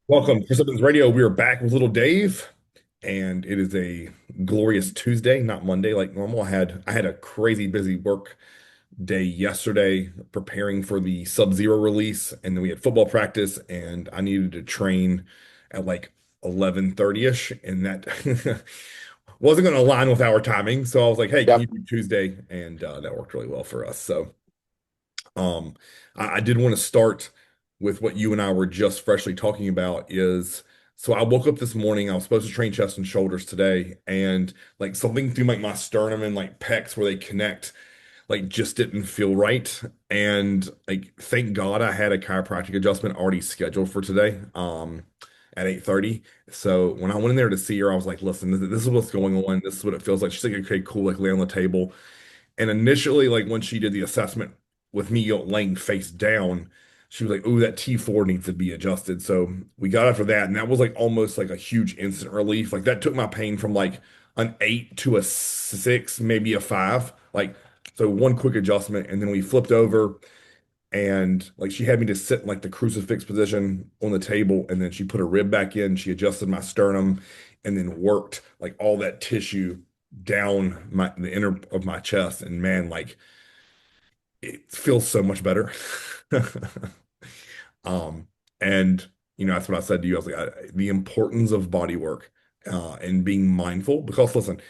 Welcome to Something's Radio. We are back with little Dave, and it is a glorious Tuesday, not Monday like normal. I had a crazy busy work day yesterday preparing for the Sub-Zero release, and then we had football practice, and I needed to train at like 11:30ish, and that wasn't going to align with our timing. So I was like, "Hey, can you Yep. do Tuesday?" And that worked really well for us. So um, I did want to start with what you and I were just freshly talking about is so I woke up this morning, I was supposed to train chest and shoulders today, and like something through like my sternum and like pecs where they connect like just didn't feel right. And like thank God I had a chiropractic adjustment already scheduled for today at 8:30. So when I went in there to see her, I was like, listen, this is what's going on. This is what it feels like. She's like, okay, cool, like lay on the table. And initially, like when she did the assessment with me laying face down, she was like, "Ooh, that T4 needs to be adjusted." So we got after that, and that was like almost like a huge instant relief. Like that took my pain from like an 8 to a 6, maybe a 5. Like so, one quick adjustment, and then we flipped over, and like she had me to sit in like the crucifix position on the table, and then she put a rib back in. She adjusted my sternum, and then worked like all that tissue down the inner of my chest, and man, like it feels so much better. Um, and that's what I said to you. I was like, the importance of body work and being mindful. Because listen,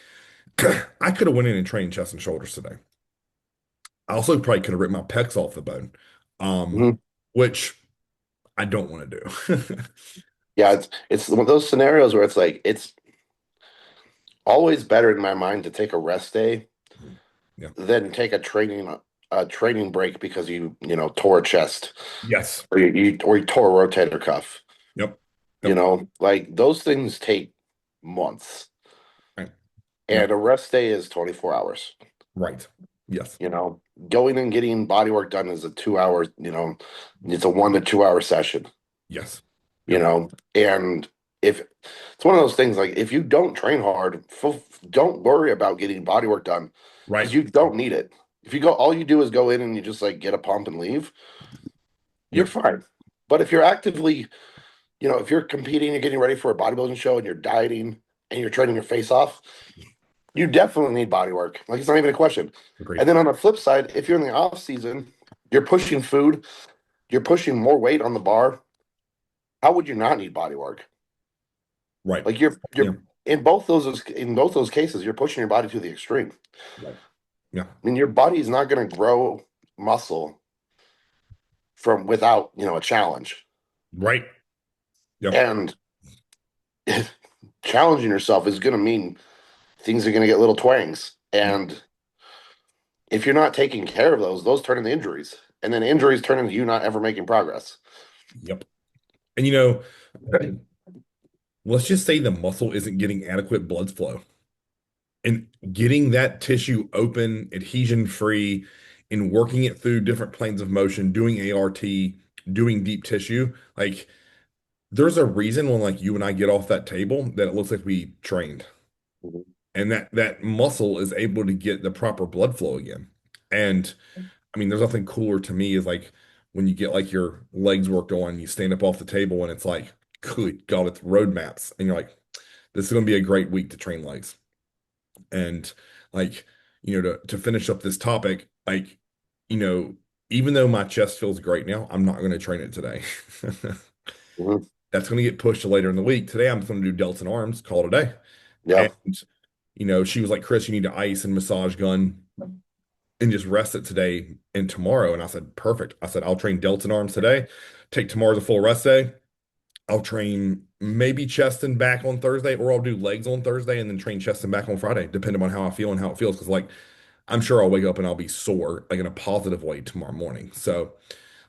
I could have went in and trained chest and shoulders today. I also probably could have ripped my pecs off the bone, um, Mhm. which I don't want to do. Yeah, it's one of those scenarios where it's like it's always better in my mind to take a rest day Yeah. than take a training break because you tore a chest Yes. or you tore a rotator cuff. Yep. You Yep. know, like those things take months, Right. and Yep. a rest day is 24 hours. Right. Yes. You know, going and getting body work done is a 2 hour. It's a 1 to 2 hour session. Yes. you Yep. know and if it's one of those things, like if you don't train hard, don't worry about getting body work done because Right. you don't need it. If you go, all you do is go in and you just like get a pump and leave, you're Yep. fine. But if you're actively, if you're competing, you're getting ready for a bodybuilding show and you're dieting and you're training your face off, you definitely need body work. Like, it's not even a question. Agreed. And then on the flip side, if you're in the off season, you're pushing food, you're pushing more weight on the bar, how would you not need body work? Right. Like, you're Yeah. you're in both those cases, you're pushing your body to the extreme. Right. Yeah. I mean, your body's not going to grow muscle from without, a challenge. Right. Yep. And challenging yourself is going to mean things are going to get little twangs. Yep. And if you're not taking care of those turn into injuries. And then injuries turn into you not ever making progress. Yep. And let's just say the muscle isn't getting adequate blood flow. And getting that tissue open, adhesion free, and working it through different planes of motion, doing ART, doing deep tissue, like there's a reason when like you and I get off that table that it looks like we trained. Mhm. And that muscle is able to get the proper blood flow again. And I mean, there's nothing cooler to me is like when you get like your legs worked on, you stand up off the table and it's like, good God, it's road maps. And you're like, this is going to be a great week to train legs. And like, to finish up this topic, like, you know, even though my chest feels great now, I'm not going to train it today. Mhm. That's going to get pushed to later in the week. Today, I'm going to do delts and arms, call it a day. Yeah. And, she was like, Chris, you need to ice and massage gun and just rest it today and tomorrow. And I said, perfect. I said, I'll train delts and arms today, take tomorrow as a full rest day. I'll train maybe chest and back on Thursday, or I'll do legs on Thursday and then train chest and back on Friday, depending on how I feel and how it feels. Because like I'm sure I'll wake up and I'll be sore, like in a positive way tomorrow morning. So,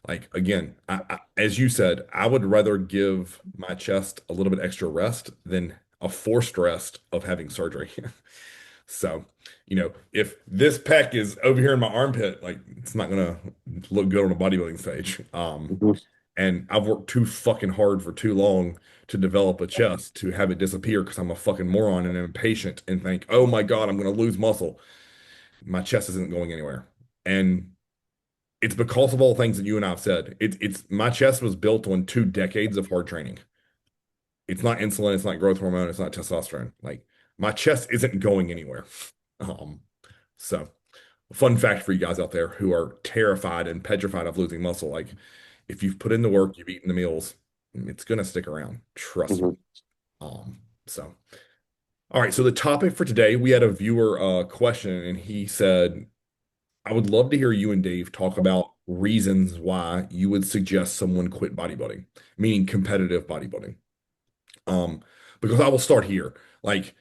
like again, as you said, I would rather give my chest a little bit extra rest than a forced rest of having surgery. So, if this pec is over here in my armpit, like it's not gonna look good on a bodybuilding stage. Mhm. And I've worked too fucking hard for too long to develop a chest to have it disappear because I'm a fucking moron and impatient and think, oh my God, I'm gonna lose muscle. My chest isn't going anywhere. And it's because of all the things that you and I have said. It's my chest was built on 2 decades of hard training. It's not insulin, it's not growth hormone, it's not testosterone. Like my chest isn't going anywhere. Um, so fun fact for you guys out there who are terrified and petrified of losing muscle, like if you've put in the work, you've eaten the meals, it's gonna stick around. Trust me. Mhm. So all right, so the topic for today, we had a viewer question, and he said, I would love to hear you and Dave talk about reasons why you would suggest someone quit bodybuilding, meaning competitive bodybuilding. Um, because I will start here. Like,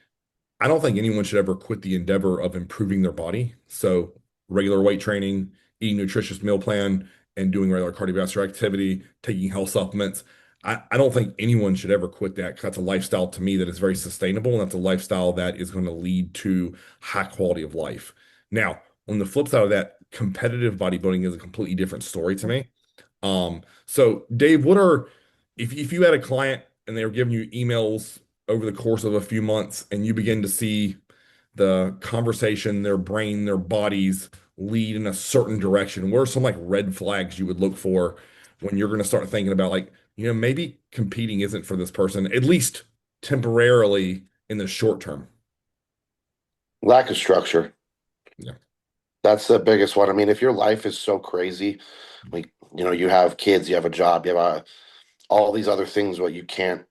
I don't think anyone should ever quit the endeavor of improving their body. So, regular weight training, eating nutritious meal plan, and doing regular cardiovascular activity, taking health supplements. I don't think anyone should ever quit that because that's a lifestyle to me that is very sustainable. And that's a lifestyle that is going to lead to high quality of life. Now, on the flip side of that, competitive bodybuilding is a completely different story to me. So Dave, if you had a client and they were giving you emails over the course of a few months and you begin to see the conversation, their brain, their bodies lead in a certain direction, what are some like red flags you would look for when you're going to start thinking about like, maybe competing isn't for this person, at least temporarily in the short term? Lack of structure. Yeah. That's the biggest one. I mean, if your life is so crazy, like, you have kids, you have a job, you have all these other things, what you can't,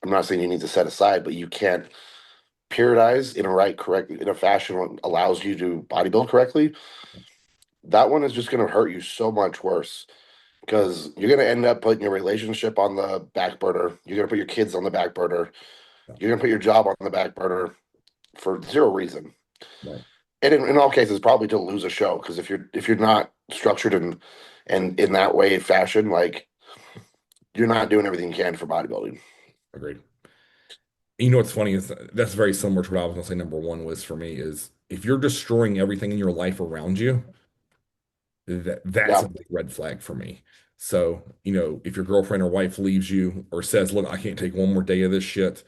I'm not saying you need to set aside, but you can't periodize in a correct, in a fashion that allows you to bodybuild correctly. That one is just going to hurt you so much worse because you're going to end up putting your relationship on the back burner. You're going to put your kids on the back burner. Yeah. You're going to put your job on the back burner for zero reason. Right. And in all cases, probably to lose a show because if you're not structured and in that way fashion, like you're not doing everything you can for bodybuilding. Agreed. You know what's funny is that's very similar to what I was going to say. Number one was for me is if you're destroying everything in your life around you, that's Yeah. a big red flag for me. So, if your girlfriend or wife leaves you or says, look, I can't take one more day of this shit,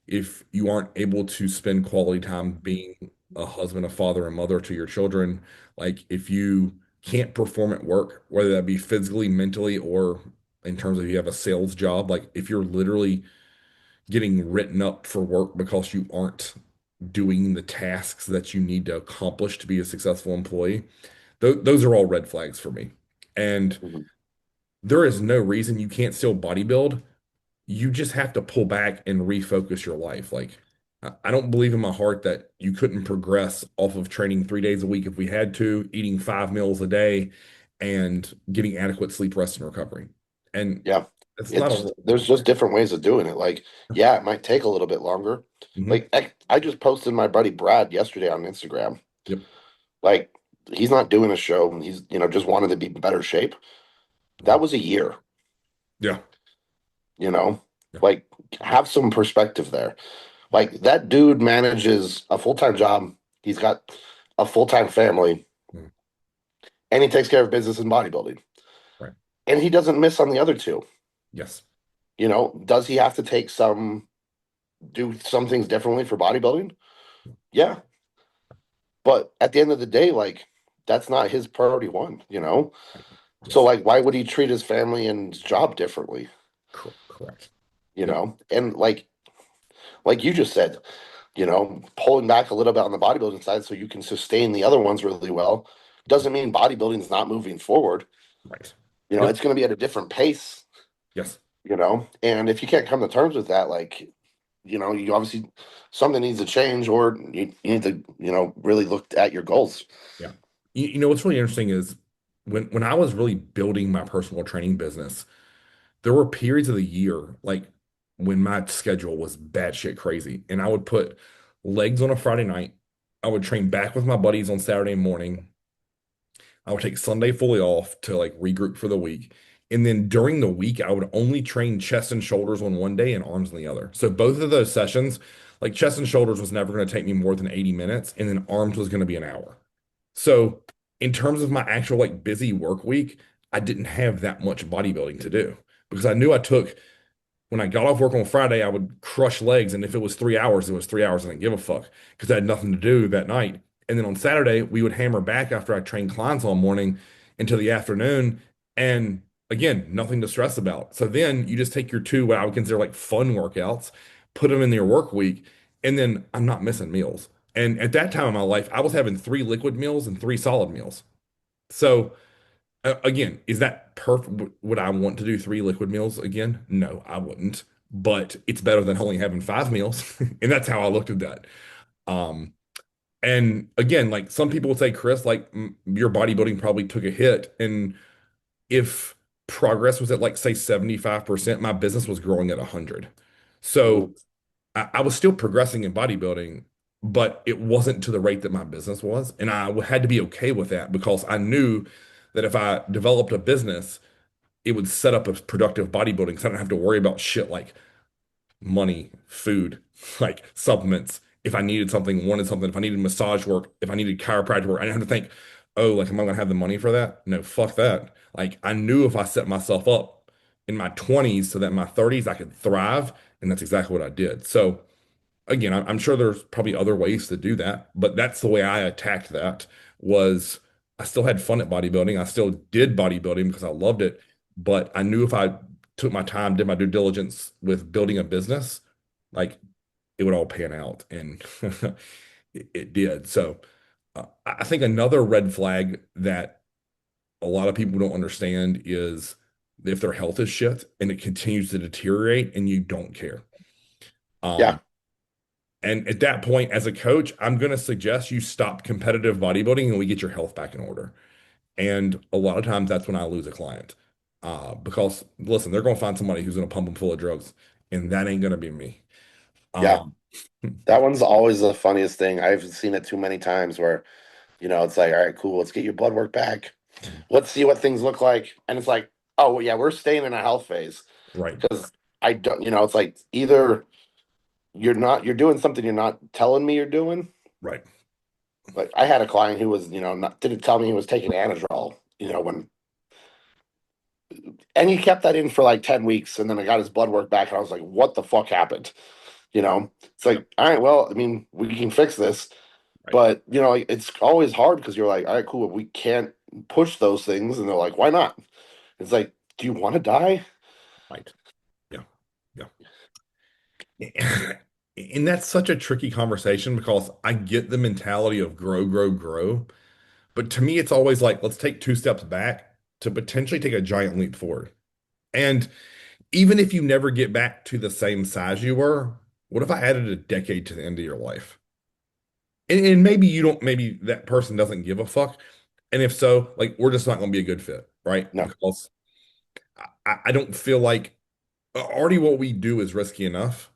if you aren't able to spend quality time being a husband, a father, and mother to your children, like if you can't perform at work, whether that be physically, mentally, or in terms of you have a sales job, like if you're literally getting written up for work because you aren't doing the tasks that you need to accomplish to be a successful employee, those are all red flags for me. And Mhm. there is no reason you can't still bodybuild. You just have to pull back and refocus your life. Like, I don't believe in my heart that you couldn't progress off of training 3 days a week if we had to, eating 5 meals a day, and getting adequate sleep, rest, and recovery. And Yeah. it's not It's a, there's just different ways of doing it. Like, yeah, it might take a little bit longer. Mhm. Like I just posted my buddy Brad yesterday on Instagram. Yep. Like he's not doing a show. He's, just wanted to be in better shape. That was a year, Yeah. you know? Yeah. Like have some perspective there. Like that dude manages a full-time job. He's got a full-time family Mm. and he takes care of business and bodybuilding. Right. And he doesn't miss on the other two. Yes. Does he have to do some things differently for bodybuilding? Yeah. But at the end of the day, like that's not his priority one. Right. So Yes. like why would he treat his family and his job differently? Correct. You Yep. know? And like you just said, pulling back a little bit on the bodybuilding side so you can sustain the other ones really well doesn't mean bodybuilding is not moving forward. Right. It's Yep. going to be at a different pace, Yes. and if you can't come to terms with that, like, you obviously something needs to change or you need to, really look at your goals. Yeah. What's really interesting is when I was really building my personal training business, there were periods of the year like when my schedule was batshit crazy, and I would put legs on a Friday night. I would train back with my buddies on Saturday morning. I would take Sunday fully off to like regroup for the week. And then during the week, I would only train chest and shoulders on one day and arms on the other. So both of those sessions, like chest and shoulders was never going to take me more than 80 minutes, and then arms was going to be an hour. So in terms of my actual like busy work week, I didn't have that much bodybuilding to do because I knew I took when I got off work on Friday, I would crush legs. And if it was 3 hours, it was 3 hours. I didn't give a fuck because I had nothing to do that night. And then on Saturday, we would hammer back after I trained clients all morning into the afternoon. And Again, nothing to stress about. So then you just take your two, what I would consider like fun workouts, put them in your work week, and then I'm not missing meals. And at that time in my life, I was having three liquid meals and three solid meals. So again, is that perfect? Would I want to do three liquid meals again? No, I wouldn't. But it's better than only having five meals. And that's how I looked at that. Um, and again, like some people would say, Chris, like your bodybuilding probably took a hit. And if progress was at like say 75%, my business was growing at 100. So Hmm. I was still progressing in bodybuilding, but it wasn't to the rate that my business was. And I had to be okay with that because I knew that if I developed a business, it would set up a productive bodybuilding. So I don't have to worry about shit like money, food, like supplements. If I needed something, wanted something, if I needed massage work, if I needed chiropractic work, I didn't have to think, oh, like, am I gonna have the money for that? No, fuck that. Like, I knew if I set myself up in my 20s so that in my 30s I could thrive, and that's exactly what I did. So, again, I'm sure there's probably other ways to do that, but that's the way I attacked that was I still had fun at bodybuilding. I still did bodybuilding because I loved it, but I knew if I took my time, did my due diligence with building a business, like it would all pan out and it did. So I think another red flag that a lot of people don't understand is if their health is shit and it continues to deteriorate and you don't care. Yeah, Um, And at that point, as a coach, I'm going to suggest you stop competitive bodybuilding and we get your health back in order. And a lot of times that's when I lose a client. Because listen, they're going to find somebody who's going to pump them full of drugs, and that ain't going to be me. yeah. Um, That one's always the funniest thing. I've seen it too many times where, it's like, all right, cool, let's get your blood work back. Let's see what things look like. And it's like, oh, well, yeah, we're staying in a health phase right, because I don't, it's like either you're doing something you're not telling me you're doing. right, Like I had a client who was, not didn't tell me he was taking Anadrol, and he kept that in for like 10 weeks and then I got his blood work back and I was like, what the fuck happened? It's yep, like, all right, well, I mean, we can fix this. right, But it's always hard because you're like, all right, cool, we can't push those things, and they're like, why not? It's like, do you want to die? right. Yeah, yeah. And that's such a tricky conversation because I get the mentality of grow, grow, grow. But to me, it's always like, let's take two steps back to potentially take a giant leap forward. And even if you never get back to the same size you were, what if I added a decade to the end of your life? And maybe you don't, maybe that person doesn't give a fuck. And if so, like, we're just not going to be a good fit, right? No. Because I don't feel like already what we do is risky enough.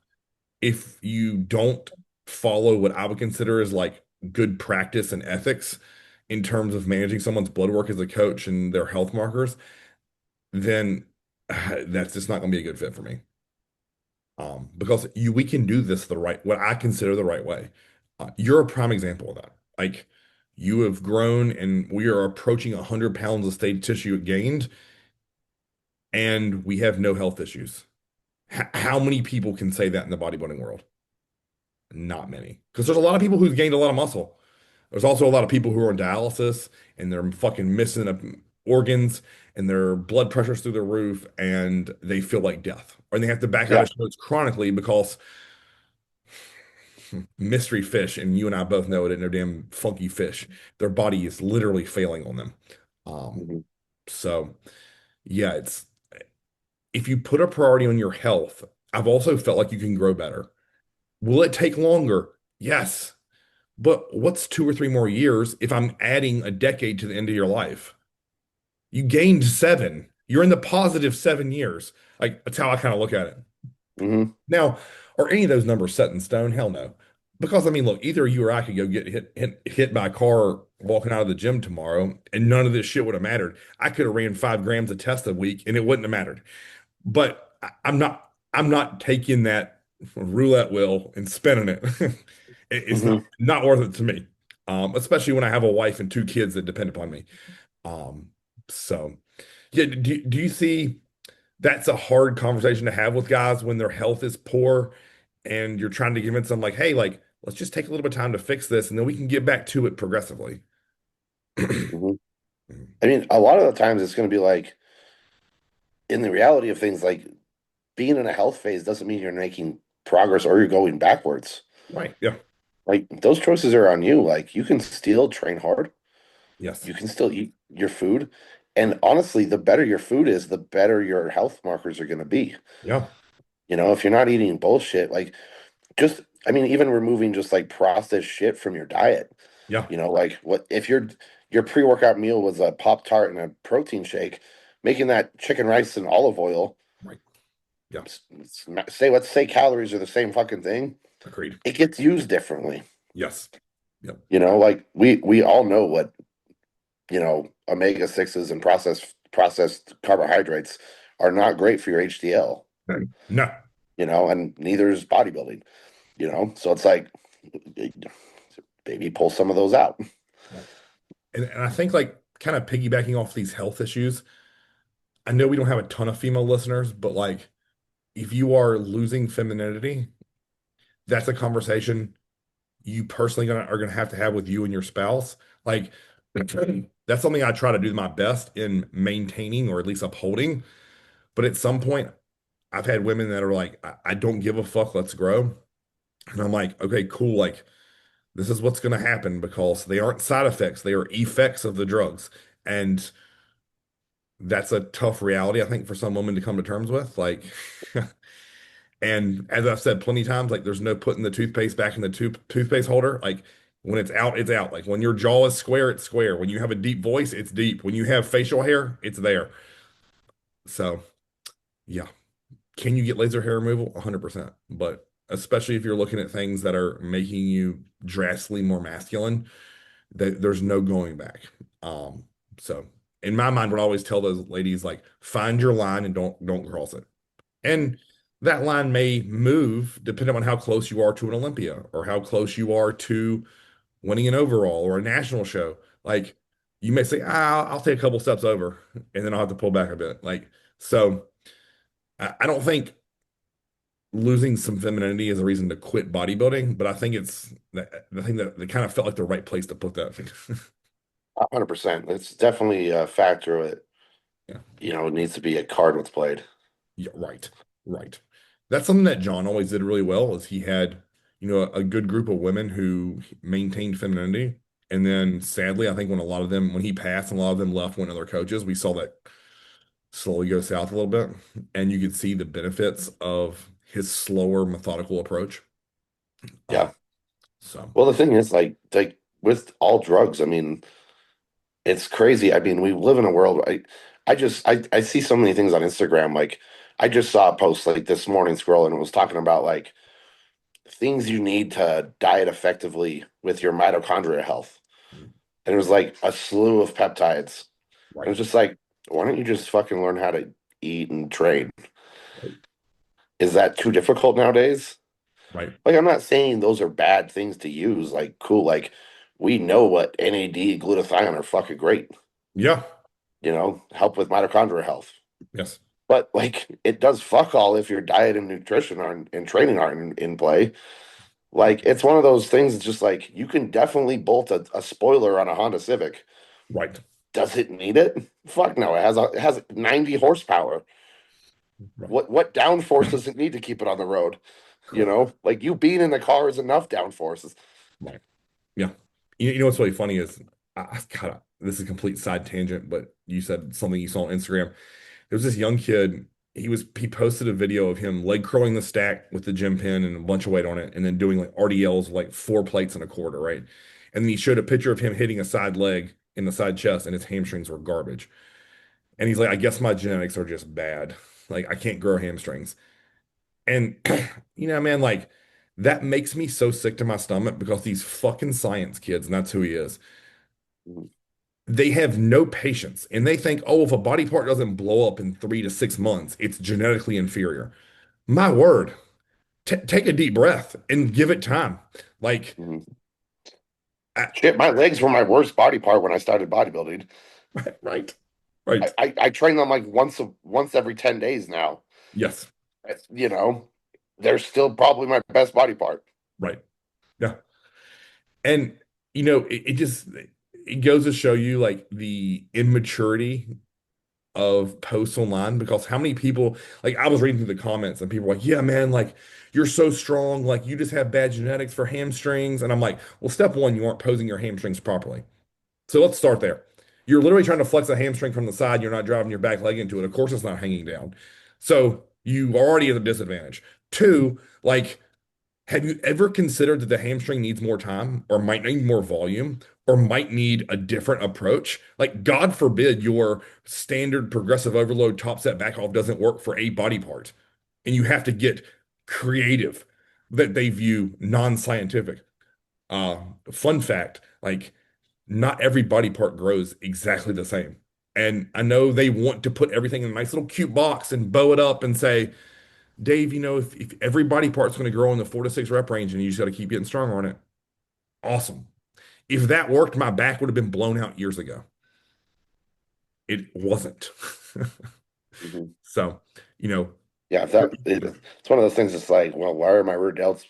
If you don't follow what I would consider as like good practice and ethics in terms of managing someone's blood work as a coach and their health markers, then that's just not going to be a good fit for me. Because we can do this the right, what I consider the right way. You're a prime example of that. Like you have grown and we are approaching 100 pounds of state tissue gained and we have no health issues. How many people can say that in the bodybuilding world? Not many. Because there's a lot of people who've gained a lot of muscle. There's also a lot of people who are on dialysis and they're fucking missing organs and their blood pressure's through the roof and they feel like death. Or they have to back out Yeah. of shows chronically because mystery fish, and you and I both know it, and they're damn funky fish. Their body is literally failing on them. Um, Mhm. so yeah, it's if you put a priority on your health, I've also felt like you can grow better. Will it take longer? Yes. But what's 2 or 3 more years if I'm adding a decade to the end of your life? You gained 7. You're in the positive 7 years. Like that's how I kind of look at it. Mhm. Now, are any of those numbers set in stone? Hell no. Because I mean, look, either you or I could go get hit by a car walking out of the gym tomorrow, and none of this shit would have mattered. I could have ran 5 grams of test a week, and it wouldn't have mattered. But I'm not taking that roulette wheel and spinning it. It's not Mhm. not worth it to me. Especially when I have a wife and two kids that depend upon me. Um, so yeah, do you see? That's a hard conversation to have with guys when their health is poor and you're trying to convince them like, hey, like, let's just take a little bit of time to fix this and then we can get back to it progressively. Mhm. I mean, a lot of the times it's going to be like, in the reality of things, like being in a health phase doesn't mean you're making progress or you're going backwards. Right. Yeah. Like those choices are on you. Like you can still train hard, Yes. you can still eat your food. And honestly, the better your food is, the better your health markers are going to be. Yeah. If you're not eating bullshit, like just, I mean, even removing just like processed shit from your diet, Yeah. like what if your pre-workout meal was a Pop Tart and a protein shake, making that chicken rice and olive oil, Right. Yeah. say let's say calories are the same fucking thing, Agreed. it gets used differently. Yes. Yep. Like we all know what, omega sixes and processed carbohydrates are not great for your HDL, No. and neither is bodybuilding, so it's like maybe pull some of those out. Right. And I think like kind of piggybacking off these health issues, I know we don't have a ton of female listeners, but like if you are losing femininity, that's a conversation you personally are gonna have to have with you and your spouse. Like that's something I try to do my best in maintaining or at least upholding. But at some point, I've had women that are like, I don't give a fuck, let's grow. And I'm like, okay, cool. Like this is what's gonna happen because they aren't side effects, they are effects of the drugs. And that's a tough reality, I think, for some women to come to terms with. Like, and as I've said plenty of times, like, there's no putting the toothpaste back in the toothpaste holder. Like, when it's out, it's out. Like, when your jaw is square, it's square. When you have a deep voice, it's deep. When you have facial hair, it's there. So, yeah. Can you get laser hair removal? 100%. But especially if you're looking at things that are making you drastically more masculine, there's no going back. Um, so in my mind, what I always tell those ladies, like, find your line and don't cross it. And that line may move depending on how close you are to an Olympia or how close you are to winning an overall or a national show. Like you may say, I'll take a couple steps over and then I'll have to pull back a bit. Like, so I don't think losing some femininity is a reason to quit bodybuilding, but I think it's the thing that kind of felt like the right place to put that. 100%. It's definitely a factor that, Yeah. it needs to be a card that's played. Yeah, right. Right. That's something that John always did really well is he had, a good group of women who maintained femininity. And then sadly, I think when he passed and a lot of them left, went to their coaches, we saw that slowly go south a little bit. And you could see the benefits of his slower, methodical approach. Uh, Yeah. so Well, the thing is, like with all drugs, I mean, it's crazy. I mean, we live in a world. I see so many things on Instagram. Like, I just saw a post like this morning scrolling, and it was talking about like things you need to diet effectively with your mitochondria health. And it was like a slew of peptides. And it right, was just like, why don't you just fucking learn how to eat and train? right, Is that too difficult nowadays? right. Like, I'm not saying those are bad things to use. Like, cool. Like, we know what NAD, glutathione are fucking great. Yeah. Help with mitochondrial health. Yes. But like, it does fuck all if your diet and nutrition aren't and training aren't in play. Like, it's one of those things. It's just like you can definitely bolt a spoiler on a Honda Civic. Right. Does it need it? Fuck no. It has 90 horsepower. Right. What downforce does it need to keep it on the road? Correct. Like you being in the car is enough downforces. Right. Yeah. You know what's really funny is God, this is a complete side tangent, but you said something you saw on Instagram. There was this young kid. He posted a video of him leg curling the stack with the gym pin and a bunch of weight on it, and then doing like RDLs like 4 plates and a quarter, right? And then he showed a picture of him hitting a side leg in the side chest, and his hamstrings were garbage. And he's like, I guess my genetics are just bad. Like I can't grow hamstrings. And man, like that makes me so sick to my stomach because these fucking science kids, and that's who he is, they have no patience and they think, oh, if a body part doesn't blow up in 3 to 6 months, it's genetically inferior. My word, take a deep breath and give it time. Like, Mhm. I, Shit, my legs were my worst body part when I started bodybuilding. right, I, right, I, I train them like once every 10 days now. yes, It's, they're still probably my best body part. right, yeah. And it just it goes to show you like the immaturity of posts online because how many people, like I was reading through the comments and people were like, yeah, man, like you're so strong, like you just have bad genetics for hamstrings. And I'm like, well, step one, you aren't posing your hamstrings properly. So let's start there. You're literally trying to flex a hamstring from the side. You're not driving your back leg into it. Of course, it's not hanging down. So you are already at a disadvantage. Two, like, have you ever considered that the hamstring needs more time or might need more volume or might need a different approach? Like, God forbid your standard progressive overload top set back off doesn't work for a body part and you have to get creative that they view non-scientific. Uh, Fun fact, like, not every body part grows exactly the same. And I know they want to put everything in a nice little cute box and bow it up and say, Dave, if every body part's going to grow in the 4 to 6 rep range and you just got to keep getting stronger on it, awesome. If that worked, my back would have been blown out years ago. It wasn't. Mhm. So, you know, Yeah, if that it's one of those things. It's like, well, why are my rear delts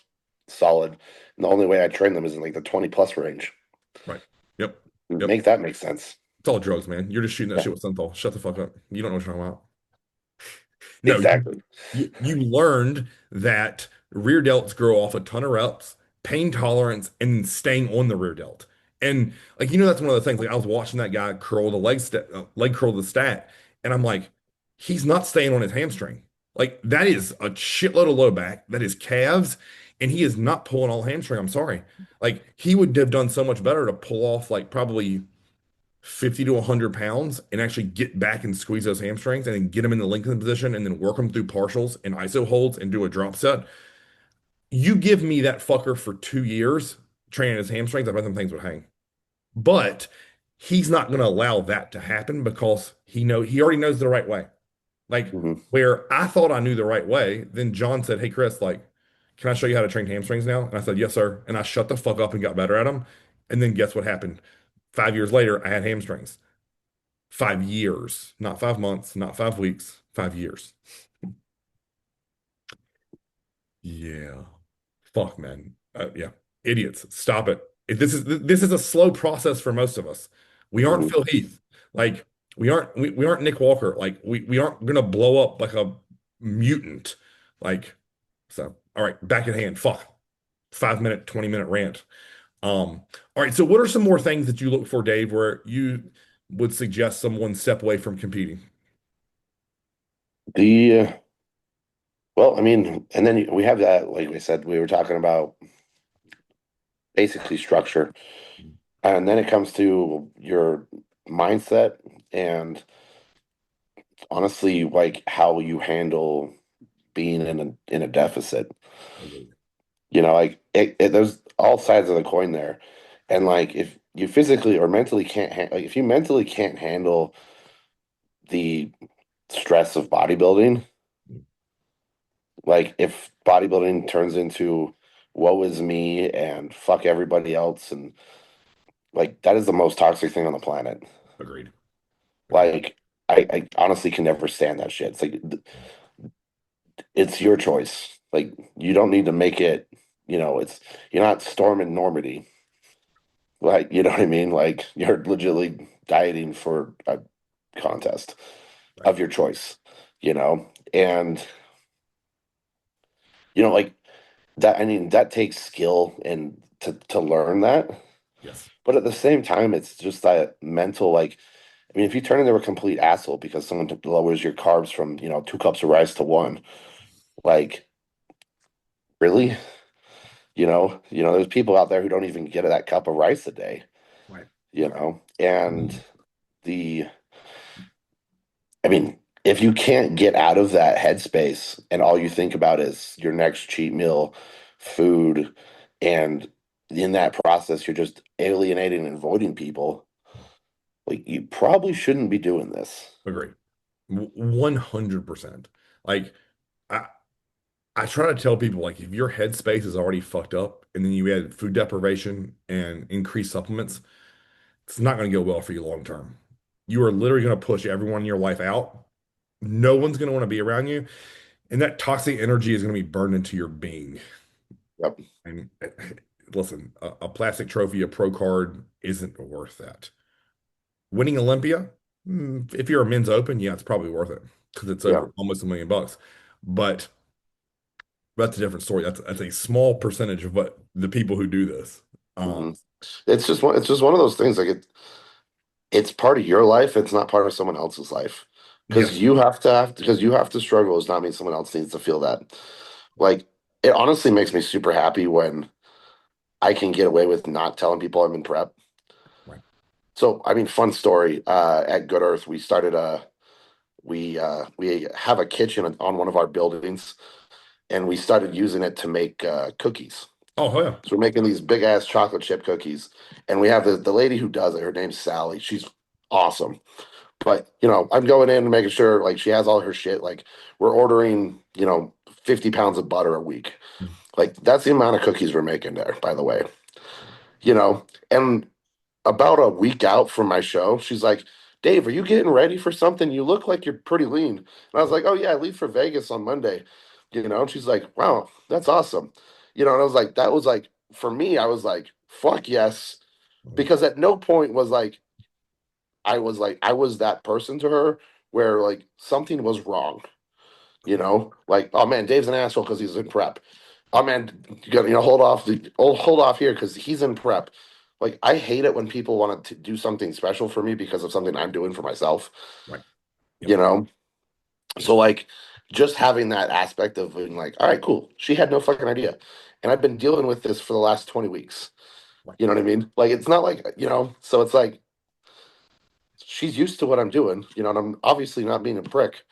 solid? And the only way I train them is in like the 20 plus range. right. Yep. Yep. Make that make sense. It's all drugs, man. You're just shooting that Yeah, shit with synthol. Shut the fuck up. You don't know what you're talking about. No, exactly. you learned that rear delts grow off a ton of reps, pain tolerance, and staying on the rear delt. And like that's one of the things. Like I was watching that guy curl the leg curl the stat, and I'm like, he's not staying on his hamstring. Like that is a shitload of low back. That is calves, and he is not pulling all hamstring. I'm sorry. Like he would have done so much better to pull off like probably 50 to 100 pounds and actually get back and squeeze those hamstrings and then get them in the lengthened position and then work them through partials and ISO holds and do a drop set. You give me that fucker for 2 years training his hamstrings, I bet them things would hang. But he's not going to allow that to happen because he already knows the right way. Like Hmm. where I thought I knew the right way, then John said, "Hey Chris, like, can I show you how to train hamstrings now?" And I said, "Yes, sir." And I shut the fuck up and got better at them. And then guess what happened? 5 years later, I had hamstrings. 5 years, not 5 months, not 5 weeks, 5 years. Yeah. Fuck, man. Yeah. Idiots. Stop it. If this is a slow process for most of us. We aren't Hmm. Phil Heath. Like we aren't Nick Walker. Like we aren't gonna blow up like a mutant. Like so. All right, back at hand. Fuck. 5 minute, 20-minute rant. All right. So what are some more things that you look for, Dave, where you would suggest someone step away from competing? The well, I mean, and then we have that, like we said, we were talking about basically structure, and then it comes to your mindset and honestly, like how you handle being in a deficit. Agreed. Like there's all sides of the coin there, and like if you physically or mentally can't, like if you mentally can't handle the stress of bodybuilding, like if bodybuilding turns into woe is me and fuck everybody else, and like that is the most toxic thing on the planet. Agreed. Agreed. Like I honestly can never stand that shit. It's like it's your choice. Like you don't need to make it, it's you're not storming Normandy. Like, you know what I mean? Like you're legitimately dieting for a contest Right. of your choice, And like that, I mean, that takes skill and to learn that. Yes. But at the same time, it's just that mental, like, I mean, if you turn into a complete asshole because someone lowers your carbs from, 2 cups of rice to one, like, really? There's people out there who don't even get that cup of rice a day, Right. and the, I mean, if you can't get out of that headspace and all you think about is your next cheat meal, food, and in that process, you're just alienating and avoiding people, like, you probably shouldn't be doing this. Agree. 100%. Like I I try to tell people like if your headspace is already fucked up and then you add food deprivation and increased supplements, it's not going to go well for you long term. You are literally going to push everyone in your life out. No one's going to want to be around you, and that toxic energy is going to be burned into your being. Yep. And listen, a plastic trophy, a pro card isn't worth that. Winning Olympia? If you're a men's open, yeah, it's probably worth it because it's Yeah. over almost $1 million. But that's a different story. That's a small percentage of what the people who do this. Hmm. Um, It's just one of those things. Like it's part of your life. It's not part of someone else's life. yeah, Because you have to struggle does not mean someone else needs to feel that. Like it honestly makes me super happy when I can get away with not telling people I'm in prep. right. So I mean, fun story. At Good Earth, we have a kitchen on one of our buildings, and we started using it to make cookies. Oh, hell yeah. So we're making these big ass chocolate chip cookies, and we have the lady who does it. Her name's Sally. She's awesome. But I'm going in and making sure like she has all her shit. Like we're ordering 50 pounds of butter a week. Like that's the amount of cookies we're making there, by the way. And about a week out from my show, she's like, Dave, are you getting ready for something? You look like you're pretty lean. And I was like, oh, yeah, I leave for Vegas on Monday. And she's like, wow, that's awesome. And I was like, that was like, for me, I was like, fuck yes. Because at no point I was that person to her where like something was wrong. Like, oh man, Dave's an asshole because he's in prep. Oh man, you got hold off here because he's in prep. Like, I hate it when people want to do something special for me because of something I'm doing for myself. Right. Yep. You know, so like, just having that aspect of being like, all right, cool. She had no fucking idea, and I've been dealing with this for the last 20 weeks. Right. You know what I mean? Like, it's not like so it's like she's used to what I'm doing. And I'm obviously not being a prick.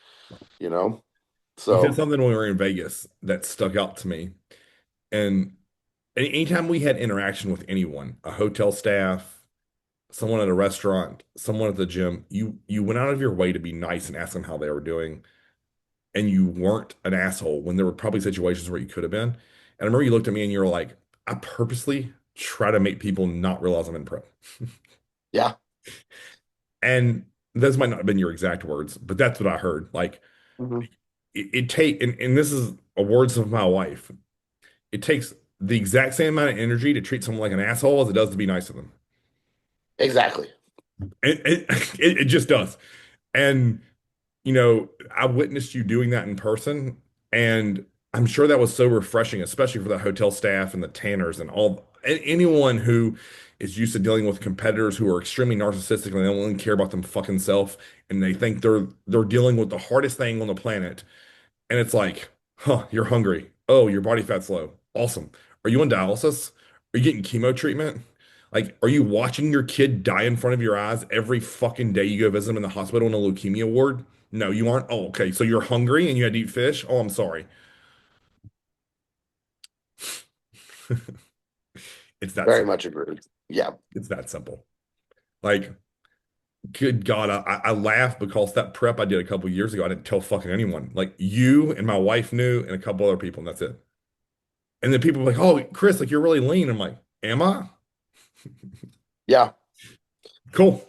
You know, You said so something when we were in Vegas that stuck out to me. And anytime we had interaction with anyone, a hotel staff, someone at a restaurant, someone at the gym, you went out of your way to be nice and ask them how they were doing. And you weren't an asshole when there were probably situations where you could have been. And I remember you looked at me and you were like, I purposely try to make people not realize I'm in prep. yeah. And those might not have been your exact words, but that's what I heard. Like Hmm. it take and this is a words of my wife. It takes the exact same amount of energy to treat someone like an asshole as it does to be nice to them. Exactly. It just does. And I witnessed you doing that in person, and I'm sure that was so refreshing, especially for the hotel staff and the tanners and anyone who is used to dealing with competitors who are extremely narcissistic and they don't really care about them fucking self, and they think they're dealing with the hardest thing on the planet. And it's like, huh, you're hungry. Oh, your body fat's low. Awesome. Are you on dialysis? Are you getting chemo treatment? Like, are you watching your kid die in front of your eyes every fucking day you go visit them in the hospital in a leukemia ward? No, you aren't. Oh, okay. So you're hungry and you had to eat fish? Oh, I'm sorry. It's that Very simple. much agreed. Yeah. It's that simple. Like, good God, I laugh because that prep I did a couple years ago, I didn't tell fucking anyone. Like you and my wife knew and a couple other people, and that's it. And then people were like, "Oh, Chris, like you're really lean." I'm like, "Am I?" Yeah. Cool.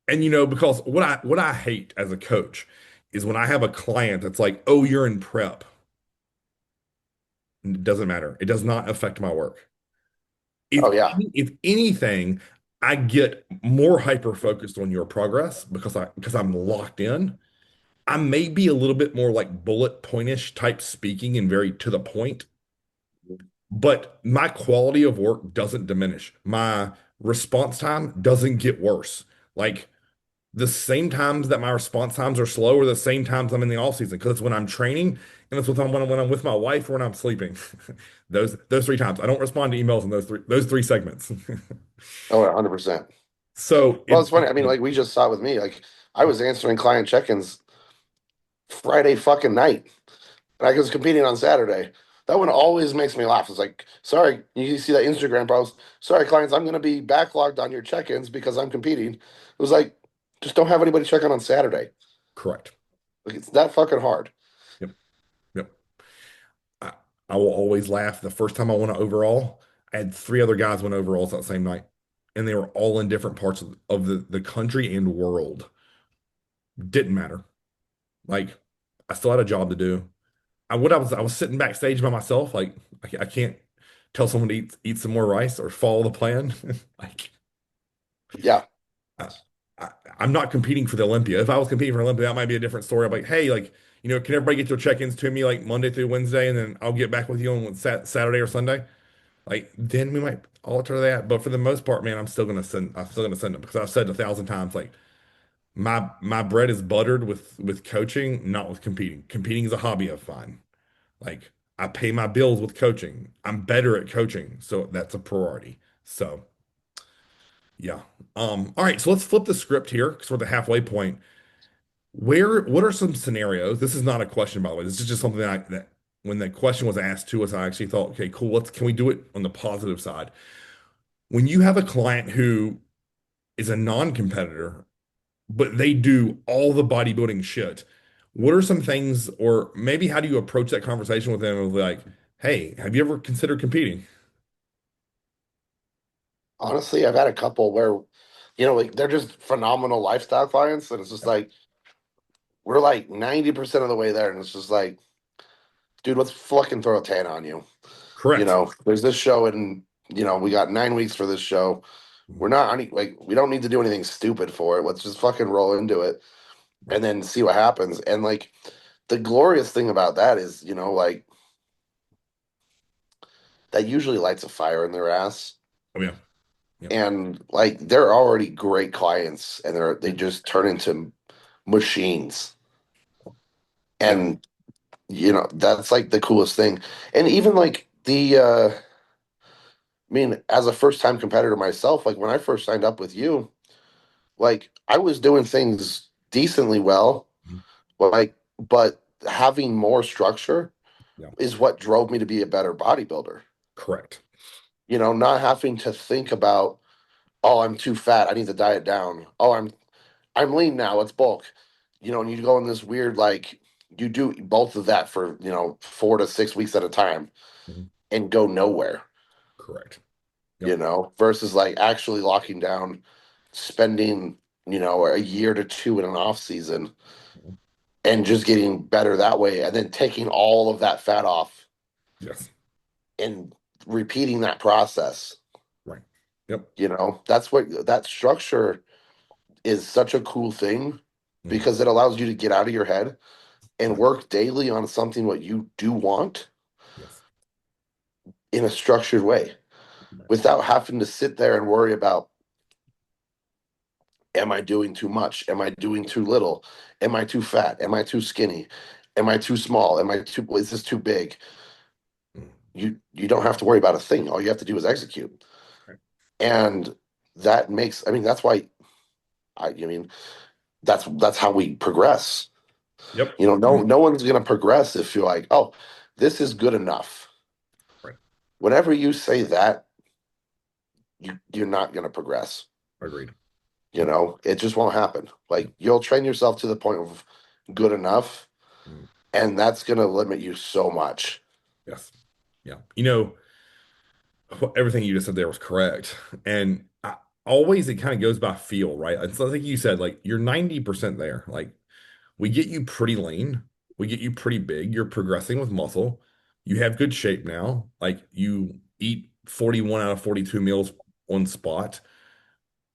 And because what I hate as a coach is when I have a client that's like, "Oh, you're in prep." It doesn't matter. It does not affect my work. Oh yeah. If anything, I get more hyper focused on your progress because I'm locked in. I may be a little bit more like bullet pointish type speaking and very to the point, but my quality of work doesn't diminish. My response time doesn't get worse. Like the same times that my response times are slow are the same times I'm in the off season because it's when I'm training and it's when I'm with my wife or when I'm sleeping. Those three times. I don't respond to emails in those three segments. Oh, 100%. So Well, it's it's funny. I mean, like we just saw it with me. Like I was answering client check-ins Friday fucking night, and I was competing on Saturday. That one always makes me laugh. It's like, sorry, you see that Instagram post? Sorry, clients, I'm going to be backlogged on your check-ins because I'm competing. It was like, just don't have anybody check in on Saturday. correct. Like it's that fucking hard. Yep. Yep. I, I will always laugh. The first time I won an overall, I had three other guys win overalls that same night, and they were all in different parts of the country and world. Didn't matter. Like I still had a job to do. I was sitting backstage by myself, like I can't tell someone to eat some more rice or follow the plan. Like Yeah. I, I, I'm not competing for the Olympia. If I was competing for Olympia, that might be a different story. I'm like, hey, like, can everybody get your check-ins to me like Monday through Wednesday, and then I'll get back with you on Saturday or Sunday? Like, then we might alter that. But for the most part, man, I'm still gonna send them because I've said 1,000 times, like, my bread is buttered with coaching, not with competing. Competing is a hobby of mine. Like, I pay my bills with coaching. I'm better at coaching, so that's a priority. So yeah. All right, so let's flip the script here because we're at the halfway point. What are some scenarios? This is not a question, by the way. This is just something that when the question was asked to us, I actually thought, okay, cool, can we do it on the positive side? When you have a client who is a non-competitor, but they do all the bodybuilding shit, what are some things, or maybe how do you approach that conversation with them of like, hey, have you ever considered competing? Honestly, I've had a couple where, like they're just phenomenal lifestyle clients, and it's just Yep. like we're like 90% of the way there, and it's just like, dude, let's fucking throw a tan on you. Correct. There's this show, and we got 9 weeks for this show. We're not like we don't need to do anything stupid for it. Let's just fucking roll into it Right. and then see what happens. And like the glorious thing about that is, like that usually lights a fire in their ass. Oh yeah. Yep. And like they're already great clients and they just turn into machines. Yep. And that's like the coolest thing. And even like I mean, as a first time competitor myself, like when I first signed up with you, like I was doing things decently well, Mhm. but having more structure Yeah. is what drove me to be a better bodybuilder. Correct. Not having to think about, oh, I'm too fat, I need to diet down. Oh, I'm lean now, let's bulk. And you go in this weird like you do both of that for, 4 to 6 weeks at a time Mhm. and go nowhere, Correct. Yep. versus like actually locking down, spending, a year to two in an off season Mhm. and just getting better that way and then taking all of that fat off Yes. and repeating that process. Right. Yep. That's what that structure is such a cool thing Mhm. because it allows you to get out of your head and Right. work daily on something what you do want Yes. in a structured way Right. without having to sit there and worry about, am I doing too much? Am I doing too little? Am I too fat? Am I too skinny? Am I too small? Is this too big? Mhm. You don't have to worry about a thing. All you have to do is execute. Right. And that makes, I mean, that's why I mean, that's how we progress. Yep. No one's gonna progress if you're like, oh, this is good enough. Right. Whenever you say that, you're not gonna progress. Agreed. Yep. It just won't happen. Yep. Like you'll train yourself to the point of good enough, Mhm. and that's gonna limit you so much. Yes. Yeah. Everything you just said there was correct. And always it kind of goes by feel, right? It's like you said, like you're 90% there. Like we get you pretty lean, we get you pretty big, you're progressing with muscle, you have good shape now. Like you eat 41 out of 42 meals on spot,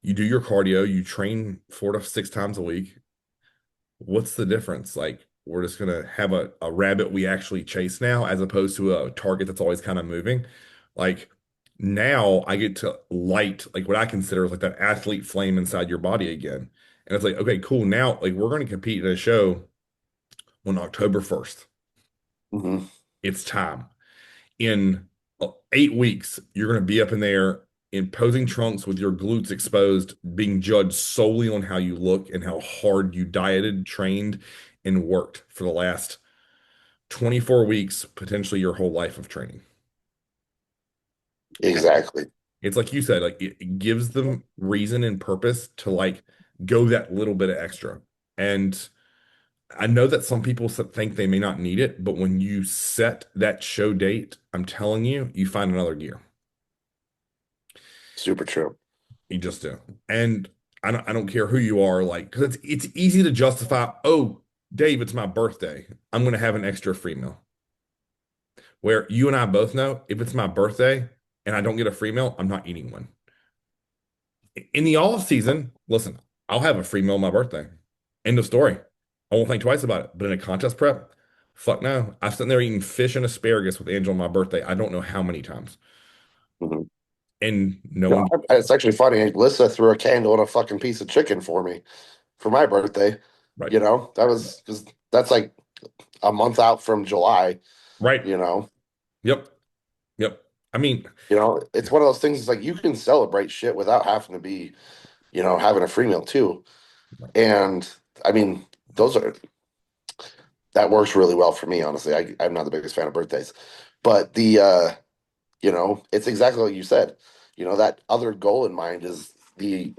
you do your cardio, you train 4 to 6 times a week. What's the difference? Like we're just gonna have a rabbit we actually chase now, as opposed to a target that's always kind of moving. Like now I get to light like what I consider like that athlete flame inside your body again. And it's like, okay, cool. Now, like we're going to compete in a show on October 1st. Hmm. It's time. In 8 weeks, you're going to be up in there in posing trunks with your glutes exposed, being judged solely on how you look and how hard you dieted, trained, and worked for the last 24 weeks, potentially your whole life of training. Exactly. It's like you said, like it gives them reason and purpose to like go that little bit of extra. And I know that some people think they may not need it, but when you set that show date, I'm telling you, you find another gear. Super true. You just do. And I don't care who you are, like, because it's easy to justify, oh, Dave, it's my birthday. I'm gonna have an extra free meal. Where you and I both know if it's my birthday and I don't get a free meal, I'm not eating one. In the off season, listen, I'll have a free meal on my birthday. End of story. I won't think twice about it. But in a contest prep, fuck no. I've sitting there eating fish and asparagus with Angel on my birthday. I don't know how many times. Mhm. And no No, one, it's actually funny. Lisa threw a candle and a fucking piece of chicken for me for my birthday. right, You know, that was because that's like a month out from July. right. You know, Yep, yep. I mean, it's one of those things. It's like you can celebrate shit without having to be, having a free meal too. And I mean, those are that works really well for me, honestly. I'm not the biggest fan of birthdays, but it's exactly what you said. That other goal in mind is the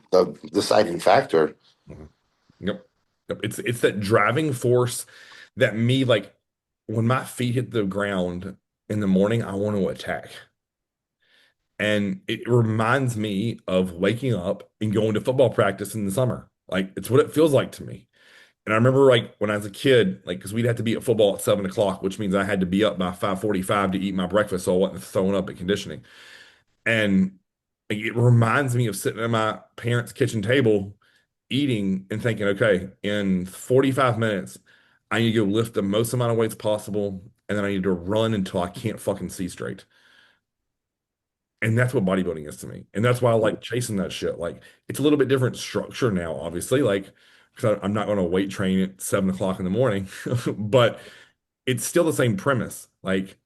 deciding factor. mhm. Yep, yep. It's that driving force that me like when my feet hit the ground in the morning, I want to attack. And it reminds me of waking up and going to football practice in the summer. Like it's what it feels like to me. And I remember like when I was a kid, like because we'd have to be at football at 7 o'clock, which means I had to be up by 5:45 to eat my breakfast so I wasn't throwing up at conditioning. And like, it reminds me of sitting at my parents' kitchen table eating and thinking, okay, in 45 minutes, I need to go lift the most amount of weights possible, and then I need to run until I can't fucking see straight. And that's what bodybuilding is to me. And that's why I like chasing that shit. Like it's a little bit different structure now, obviously, like because I'm not going to weight train at 7 o'clock in the morning, but it's still the same premise. Like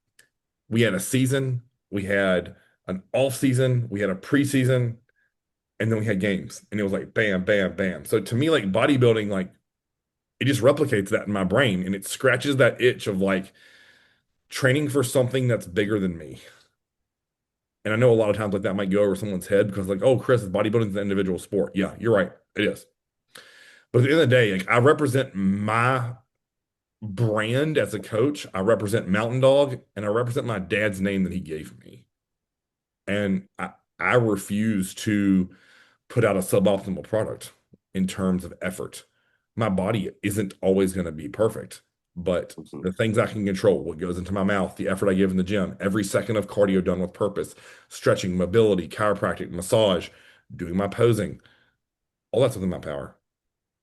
we had a season, we had an off season, we had a preseason, and then we had games. And it was like bam, bam, bam. So to me, like bodybuilding, like it just replicates that in my brain and it scratches that itch of like training for something that's bigger than me. And I know a lot of times like that might go over someone's head because like, oh, Chris, bodybuilding is an individual sport. Yeah, you're right. It is. But at the end of the day, like I represent my brand as a coach. I represent Mountain Dog and I represent my dad's name that he gave me. And I refuse to put out a suboptimal product in terms of effort. My body isn't always going to be perfect, but Mhm. the things I can control, what goes into my mouth, the effort I give in the gym, every second of cardio done with purpose, stretching, mobility, chiropractic, massage, doing my posing, all that's within my power.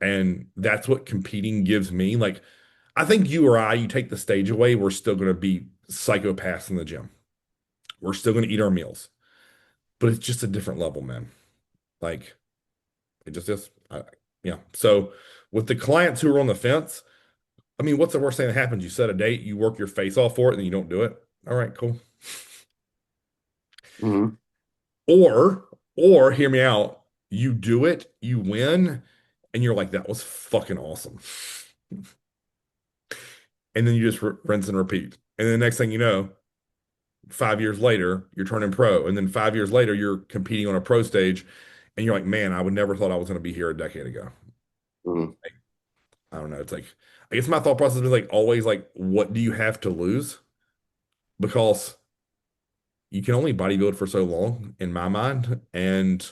And that's what competing gives me. Like, I think you or I, you take the stage away, we're still going to be psychopaths in the gym. We're still going to eat our meals, but it's just a different level, man. Like, it just is. Yeah. So with the clients who are on the fence, I mean, what's the worst thing that happens? You set a date, you work your face off for it, and then you don't do it. All right, cool. Mhm. Or hear me out. You do it, you win, and you're like, that was fucking awesome. And then you just rinse and repeat. And then the next thing you know, 5 years later, you're turning pro. And then 5 years later, you're competing on a pro stage. And you're like, man, I would never thought I was going to be here a decade ago. Mhm. I don't know. It's like, I guess my thought process is like always like, what do you have to lose? Because you can only bodybuild for so long in my mind. And,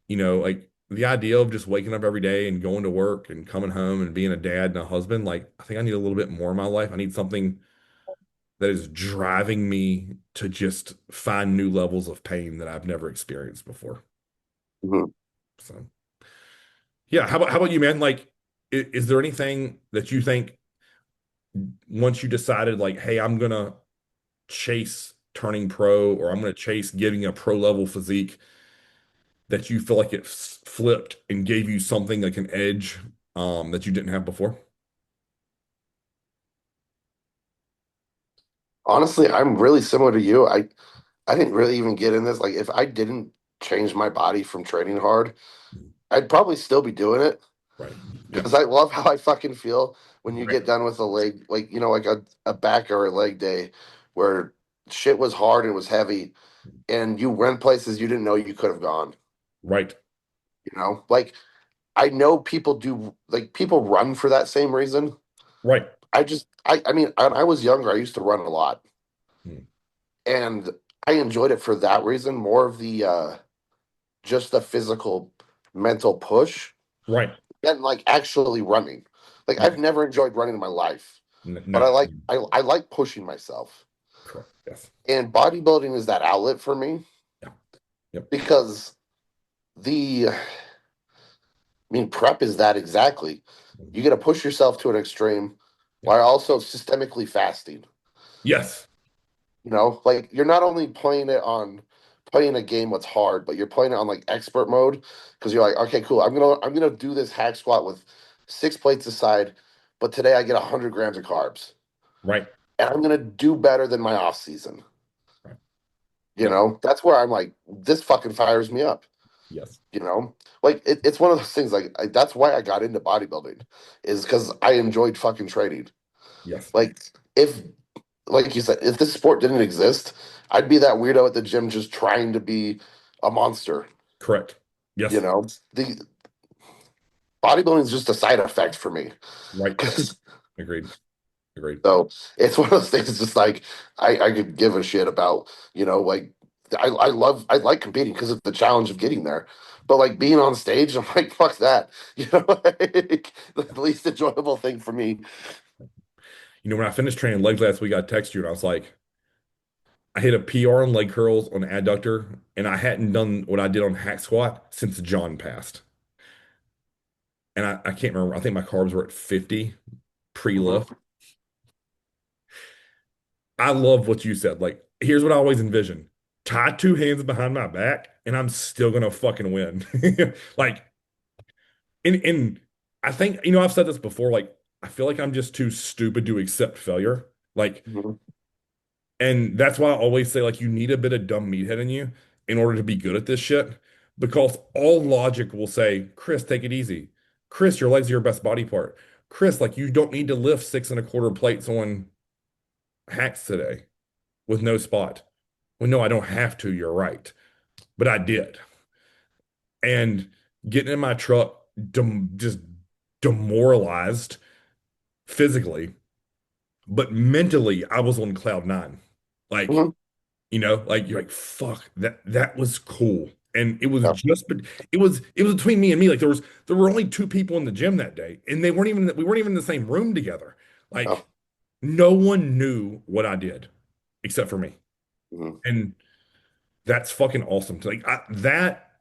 like the idea of just waking up every day and going to work and coming home and being a dad and a husband, like I think I need a little bit more in my life. I need something that is driving me to just find new levels of pain that I've never experienced before. Mhm. So, yeah, how about you, man? Like, is there anything that you think once you decided like, hey, I'm gonna chase turning pro or I'm going to chase getting a pro level physique that you feel like it flipped and gave you something like an edge that you didn't have before? Honestly, I'm really similar to you. I didn't really even get in this. Like, if I didn't change my body from training hard, I'd probably still be doing it Right. Yep. because I love how I fucking feel when you Right. get done with a leg, like, like a back or a leg day where shit was hard and was heavy and you went places you didn't know you could have gone. Right. Like I know people do, like, people run for that same reason. Right. I mean, when I was younger, I used to run a lot Mm. and I enjoyed it for that reason, more of the, just the physical mental push Right. than like actually running. Like I've Mm. never enjoyed running in my life, but No. I like pushing myself. Correct. Yes. And bodybuilding is that outlet for me Yeah. Yep. because the I mean, prep is that exactly. You got to push yourself to an extreme Yep. while also systemically fasting. Yes. You know, like you're not only playing it on playing a game what's hard, but you're playing it on like expert mode because you're like, okay, cool. I'm gonna do this hack squat with 6 plates aside, but today I get 100 grams of carbs, Right. and I'm gonna do better than my off season. Right. You Yep. know, that's where I'm like, this fucking fires me up. Yes. You know, like it's one of those things. Like that's why I got into bodybuilding, is because I enjoyed fucking training. Yes. Like if, like you said, if this sport didn't exist, I'd be that weirdo at the gym just trying to be a monster. Correct. You Yes. know, the bodybuilding is just a side effect for me. Right. 'Cause- Agreed. Agreed. so it's one of those things. It's just like I could give a shit about. Like I like competing because of the challenge of getting there. But like being on stage, I'm like, fuck that. Like, the least enjoyable thing for me. When I finished training legs last week, I texted you and I was like, I hit a PR on leg curls on adductor, and I hadn't done what I did on hack squat since John passed. And I can't remember. I think my carbs were at 50 pre-lift. Mhm. I love what you said. Like, here's what I always envision. Tie two hands behind my back, and I'm still gonna fucking win. Like, and I think, I've said this before, like, I feel like I'm just too stupid to accept failure. Like, Mhm. and that's why I always say, like, you need a bit of dumb meathead in you in order to be good at this shit. Because all logic will say, Chris, take it easy. Chris, your legs are your best body part. Chris, like, you don't need to lift 6 1/4 plates on hacks today with no spot. Well, no, I don't have to. You're right. But I did. And getting in my truck, just demoralized physically, but mentally, I was on cloud nine. Like, Mhm. like you're like, fuck, that was cool. And it was Yeah. just, but it was between me and me. Like there were only two people in the gym that day, and we weren't even in the same room together. Yeah. Like no one knew what I did except for me. Mhm. And that's fucking awesome. Like that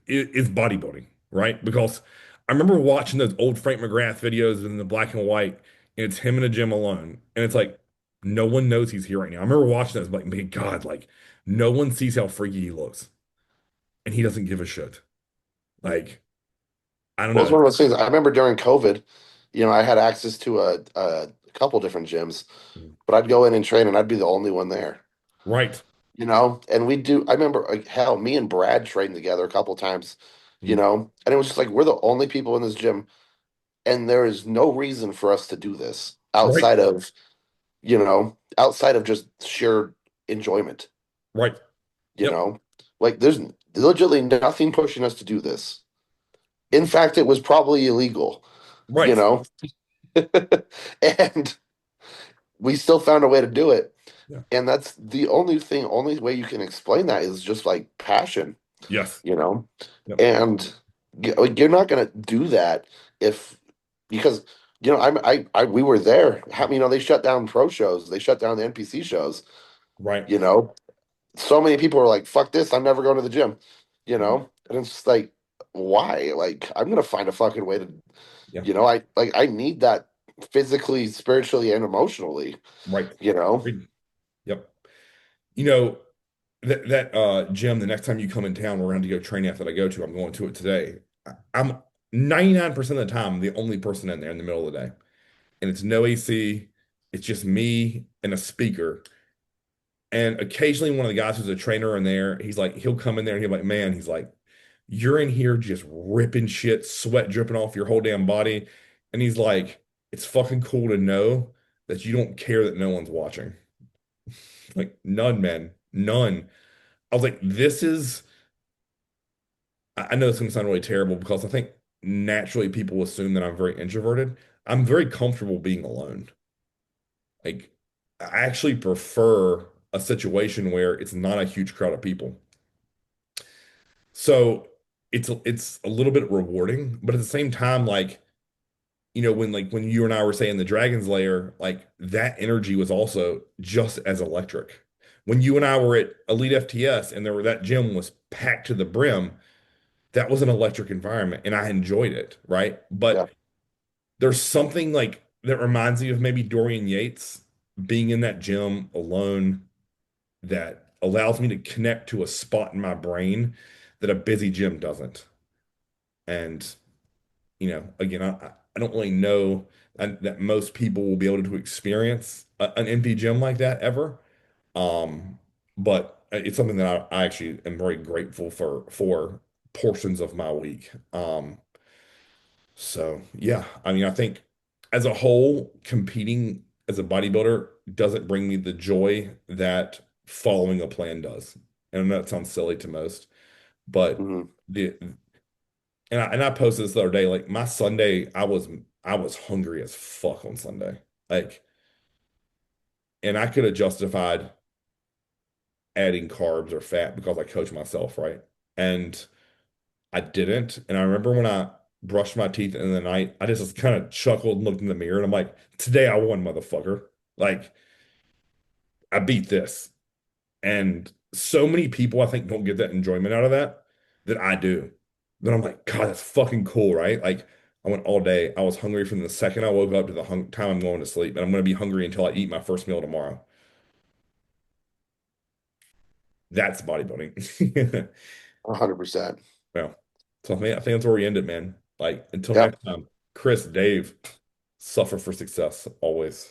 is bodybuilding, right? Because I remember watching those old Frank McGrath videos in the black and white, and it's him in a gym alone. And it's like, no one knows he's here right now. I remember watching those, like, man, God, like, no one sees how freaky he looks, and he doesn't give a shit. Like, I don't Well, it's know. one of those things. I remember during COVID, I had access to a couple different gyms, but I'd go in and train, and I'd be the only one there. Right. And we do. I remember, like, hell, me and Brad trained together a couple times, Mm. and it was just like we're the only people in this gym, and there is no reason for us to do this Right. outside of just sheer enjoyment. Right. You Yep. know, like there's literally nothing pushing us to do this. In fact, it was probably illegal. You Right. know, and we still found a way to do it. Yeah. And that's the only way you can explain that is just like passion, Yes. you know? Yep. And like, you're not gonna do that if because we were there. They shut down pro shows, they shut down the NPC shows, Right. you know. So many people were like, fuck this, I'm never going to the gym, Mhm. And it's just like, why? Like, I'm gonna find a fucking way to, Yeah. I need that physically, spiritually, and emotionally, Right. you know. Agreed. Yep. You know, that gym, the next time you come in town, we're going to go training out that I go to. I'm going to it today. I'm 99% of the time the only person in there in the middle of the day. And it's no AC. It's just me and a speaker. And occasionally one of the guys who's a trainer in there, he'll come in there and he'll be like, man, he's like, you're in here just ripping shit, sweat dripping off your whole damn body. And he's like, it's fucking cool to know that you don't care that no one's watching. Like, none, man, none. I was like, this is, I know it's going to sound really terrible because I think naturally people assume that I'm very introverted. I'm very comfortable being alone. Like, I actually prefer a situation where it's not a huge crowd of people. So it's a little bit rewarding, but at the same time, like, when you and I were saying the Dragon's Lair, like that energy was also just as electric. When you and I were at Elite FTS and that gym was packed to the brim, that was an electric environment and I enjoyed it, right? Yeah. But there's something like that reminds me of maybe Dorian Yates being in that gym alone that allows me to connect to a spot in my brain that a busy gym doesn't. And, again, I don't really know that most people will be able to experience an empty gym like that ever. Um, but it's something that I actually am very grateful for portions of my week. So yeah, I mean, I think as a whole, competing as a bodybuilder doesn't bring me the joy that following a plan does. And I know that sounds silly to most, but Hmm. the and I posted this the other day, like my Sunday, I was hungry as fuck on Sunday. Like, and I could have justified adding carbs or fat because I coach myself, right? And I didn't. And I remember when I brushed my teeth in the night, I just kind of chuckled and looked in the mirror and I'm like, today I won, motherfucker. Like, I beat this. And so many people, I think, don't get that enjoyment out of that I do. Then I'm like, God, that's fucking cool, right? Like, I went all day. I was hungry from the second I woke up to the time I'm going to sleep. And I'm going to be hungry until I eat my first meal tomorrow. That's bodybuilding. 100%. Well, so I think that's where we end it, man. Like, until Yep. next time, Chris, Dave, suffer for success always.